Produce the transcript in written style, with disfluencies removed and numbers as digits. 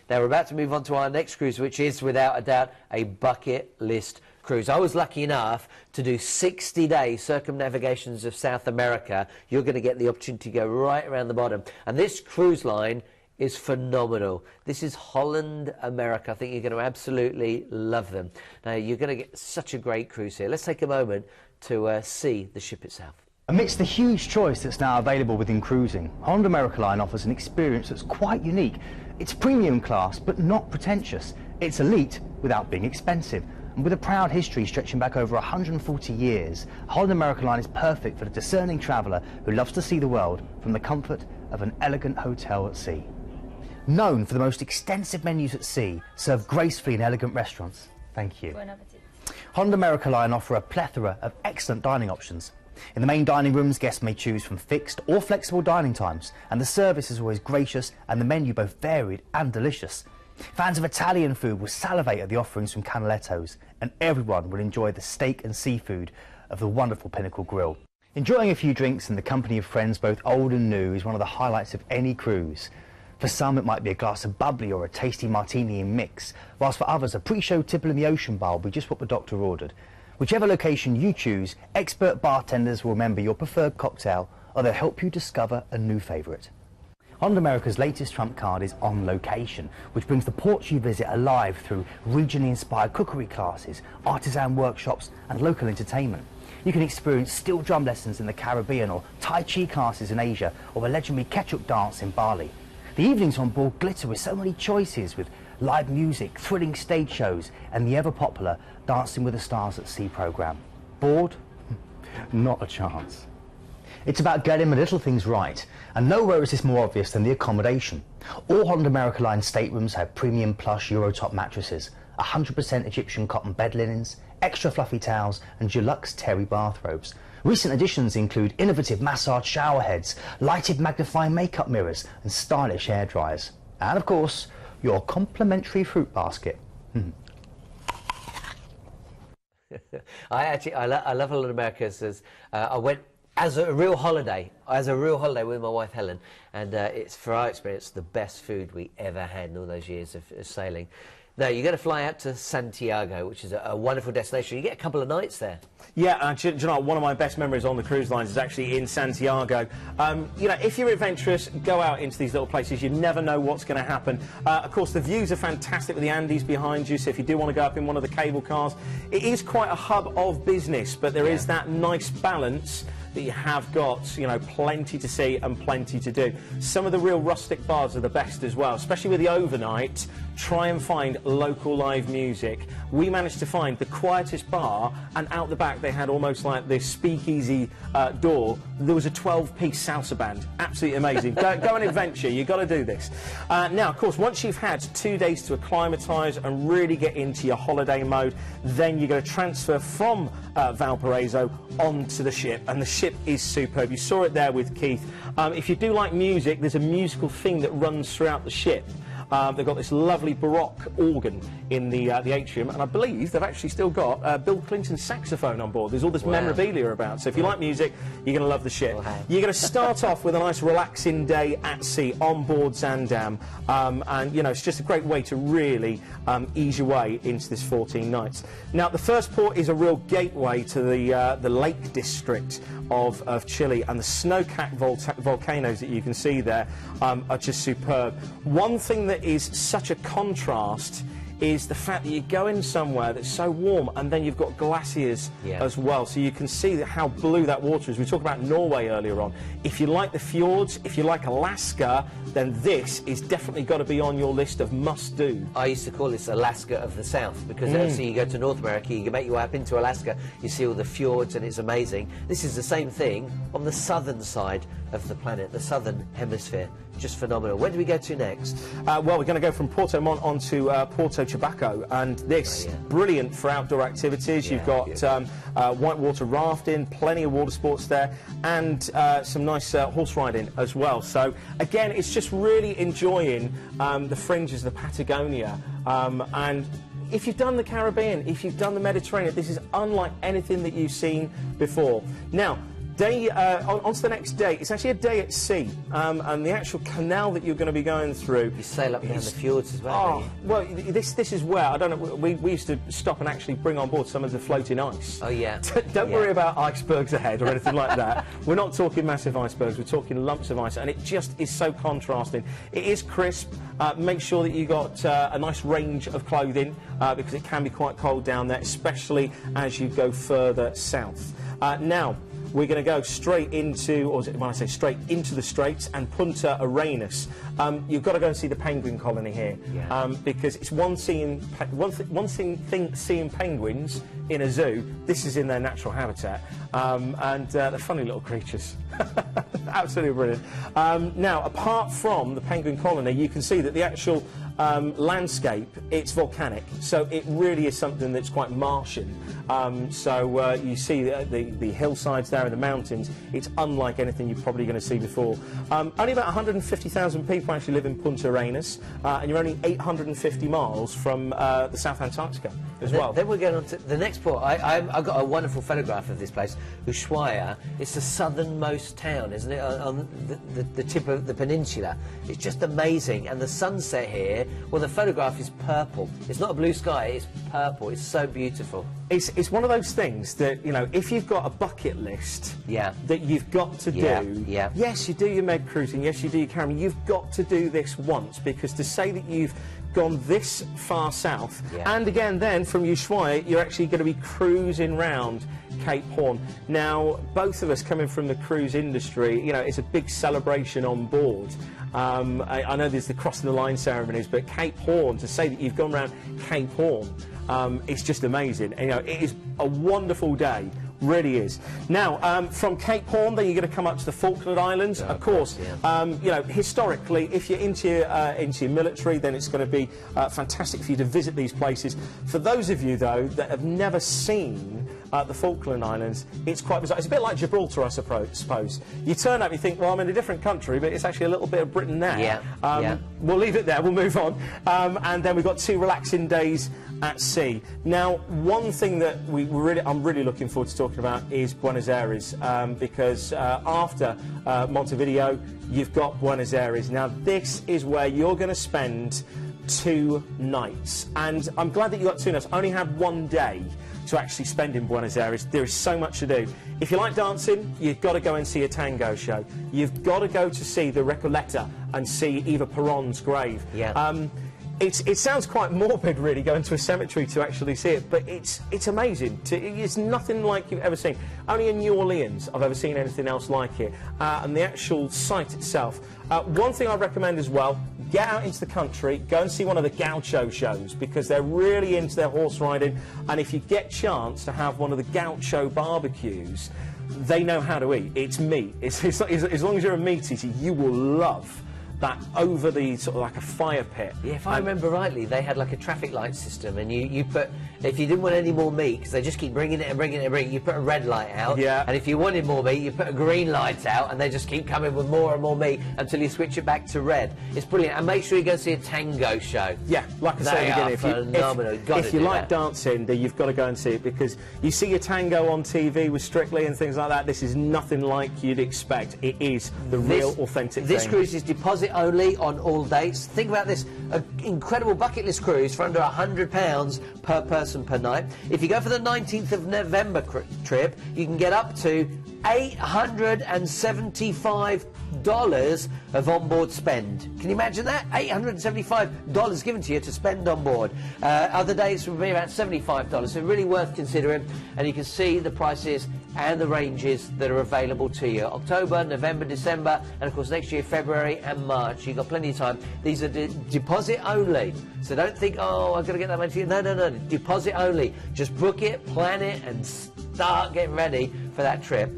Now we're about to move on to our next cruise, which is without a doubt a bucket list cruise. I was lucky enough to do 60-day circumnavigations of South America. You're going to get the opportunity to go right around the bottom. And this cruise line is phenomenal. This is Holland America. I think you're going to absolutely love them. Now you're going to get such a great cruise here. Let's take a moment to see the ship itself. Amidst the huge choice that's now available within cruising, Holland America Line offers an experience that's quite unique. It's premium class, but not pretentious. It's elite without being expensive. And with a proud history stretching back over 140 years, Holland America Line is perfect for the discerning traveller who loves to see the world from the comfort of an elegant hotel at sea. Known for the most extensive menus at sea, served gracefully in elegant restaurants. Thank you. Bon appetit. Holland America Line offer a plethora of excellent dining options. In the main dining rooms, guests may choose from fixed or flexible dining times, and the service is always gracious and the menu both varied and delicious. Fans of Italian food will salivate at the offerings from Canaletto's, and everyone will enjoy the steak and seafood of the wonderful Pinnacle Grill. Enjoying a few drinks in the company of friends both old and new is one of the highlights of any cruise. For some it might be a glass of bubbly or a tasty martini in mix, whilst for others a pre-show tipple in the ocean bar will be just what the doctor ordered. Whichever location you choose, expert bartenders will remember your preferred cocktail, or they'll help you discover a new favourite. Holland America's latest trump card is On Location, which brings the ports you visit alive through regionally inspired cookery classes, artisan workshops and local entertainment. You can experience steel drum lessons in the Caribbean, or Tai Chi classes in Asia, or a legendary Ketchup dance in Bali. The evenings on board glitter with so many choices, with live music, thrilling stage shows and the ever-popular Dancing with the Stars at Sea programme. Bored? Not a chance. It's about getting the little things right, and nowhere is this more obvious than the accommodation. All Holland America Line staterooms have premium plush Eurotop mattresses, 100% Egyptian cotton bed linens, extra fluffy towels and deluxe terry bathrobes. Recent additions include innovative massage shower heads, lighted magnifying makeup mirrors and stylish hair dryers. And of course, your complimentary fruit basket. I love Holland America. I went as a real holiday with my wife Helen, and it's, for our experience, the best food we ever had in all those years of sailing. Now, you're going to fly out to Santiago, which is a wonderful destination. You get a couple of nights there. Yeah, do you know, one of my best memories on the cruise lines is actually in Santiago. You know, if you're adventurous, go out into these little places. You never know what's going to happen. Of course, the views are fantastic with the Andes behind you, so if you do want to go up in one of the cable cars, it is quite a hub of business, but there is that nice balance that you have got, you know, plenty to see and plenty to do. Some of the real rustic bars are the best as well, especially with the overnight. Try and find local live music. We managed to find the quietest bar, and out the back they had almost like this speakeasy door. There was a 12-piece salsa band. Absolutely amazing. Go and adventure. You've got to do this. Now, of course, once you've had 2 days to acclimatise and really get into your holiday mode, then you're going to transfer from Valparaiso onto the ship, and the ship is superb. You saw it there with Keith. If you do like music, there's a musical theme that runs throughout the ship. They've got this lovely Baroque organ in the atrium, and I believe they've actually still got Bill Clinton's saxophone on board. There's all this memorabilia about, so if you like music, you're going to love the ship. You're going to start off with a nice relaxing day at sea on board Zaandam, and you know, it's just a great way to really ease your way into this 14 nights. Now, the first port is a real gateway to the Lake District of Chile, and the snow-capped volcanoes that you can see there are just superb. One thing that is such a contrast is the fact that you go in somewhere that's so warm, and then you've got glaciers as well, so you can see how blue that water is. We talked about Norway earlier on. If you like the fjords, if you like Alaska, then this is definitely got to be on your list of must-do. I used to call this Alaska of the South, because obviously you go to North America, you can make your way up into Alaska, you see all the fjords, and it's amazing. This is the same thing on the southern side of the planet, the southern hemisphere. Just phenomenal. Where do we go to next? Well, we're going to go from Puerto Montt on to Puerto Chabaco, and this brilliant for outdoor activities. You've got whitewater rafting, plenty of water sports there, and some nice horse riding as well. So again, it's just really enjoying the fringes of the Patagonia, and if you've done the Caribbean, if you've done the Mediterranean, this is unlike anything that you've seen before. Now, On to the next day. It's actually a day at sea, and the actual canal that you're going to be going through. You sail up and down the fjords as well. Oh, well, this is where, I don't know, we used to stop and actually bring on board some of the floating ice. Oh, yeah. Don't worry about icebergs ahead or anything like that. We're not talking massive icebergs, we're talking lumps of ice, and it just is so contrasting. It is crisp. Make sure that you got a nice range of clothing, because it can be quite cold down there, especially as you go further south. Now, we're going to go straight into, or when I say straight, into the Straits and Punta Arenas. You've got to go and see the penguin colony here, because it's one thing seeing penguins in a zoo. This is in their natural habitat, and they're funny little creatures. Absolutely brilliant. Now, apart from the penguin colony, you can see that the actual landscape, it's volcanic, so it really is something that's quite Martian. You see the hillsides there and the mountains. It's unlike anything you're probably going to see before. Only about 150,000 people actually live in Punta Arenas, and you're only 850 miles from the South Antarctica as well. Then we're going on to the next port. I've got a wonderful photograph of this place, Ushuaia. It's the southernmost town, isn't it, on the tip of the peninsula. It's just amazing, and the sunset here, well, the photograph is purple. It's not a blue sky, it's purple. It's so beautiful. It's one of those things that, you know, if you've got a bucket list that you've got to do, yes, you do your med cruising, yes, you do your caravan, you've got to do this once, because to say that you've gone this far south, and again then from Ushuaia, you're actually going to be cruising round Cape Horn. Now, both of us coming from the cruise industry, you know, it's a big celebration on board. I know there's the crossing the line ceremonies, but Cape Horn, to say that you've gone around Cape Horn, it's just amazing. And, you know, it is a wonderful day. Really is. Now, from Cape Horn, then you're going to come up to the Falkland Islands. Of course, you know, historically, if you're into your military, then it's going to be fantastic for you to visit these places. For those of you, though, that have never seen the Falkland Islands, it's quite bizarre. It's a bit like Gibraltar, I suppose. You turn up, you think, well, I'm in a different country, but it's actually a little bit of Britain there. We'll leave it there. We'll move on. And then we've got 2 relaxing days at sea. Now, one thing that I'm really looking forward to talking about is Buenos Aires, because after Montevideo, you've got Buenos Aires. Now, this is where you're going to spend 2 nights, and I'm glad that you got 2 nights. I only had 1 day to actually spend in Buenos Aires. There is so much to do. If you like dancing, you've got to go and see a tango show. You've got to go to see the Recoleta and see Eva Perón's grave. It sounds quite morbid, really, going to a cemetery to actually see it, but it's amazing. It's nothing like you've ever seen. Only in New Orleans I've ever seen anything else like it. And the actual site itself. One thing I recommend as well, get out into the country, go and see one of the gaucho shows, because they're really into their horse riding, and if you get a chance to have one of the gaucho barbecues, they know how to eat. It's meat. As long as you're a meat eater, you will love that over the sort of like a fire pit. Yeah, if I remember rightly, they had like a traffic light system, and you put, if you didn't want any more meat, because they just keep bringing it and bringing it and bringing it, you put a red light out. And if you wanted more meat, you put a green light out, and they just keep coming with more and more meat until you switch it back to red. It's brilliant. And make sure you go see a tango show. Yeah, like I said phenomenal. If you like dancing, then you've got to go and see it, because you see your tango on TV with Strictly and things like that. This is nothing like you'd expect. It is the real, authentic thing. This cruise is deposit only on all dates. Think about this, an incredible bucket list cruise for under £100 per person per night. If you go for the 19th of November trip, you can get up to $875 of onboard spend. Can you imagine that? $875 given to you to spend on board. Other dates will be about $75, so really worth considering. And you can see the prices and the ranges that are available to you. October, November, December, and of course next year, February and March. You've got plenty of time. These are deposit only. So don't think, oh, I've got to get that money to you. No, no, no. Deposit only. Just book it, plan it, and start getting ready for that trip.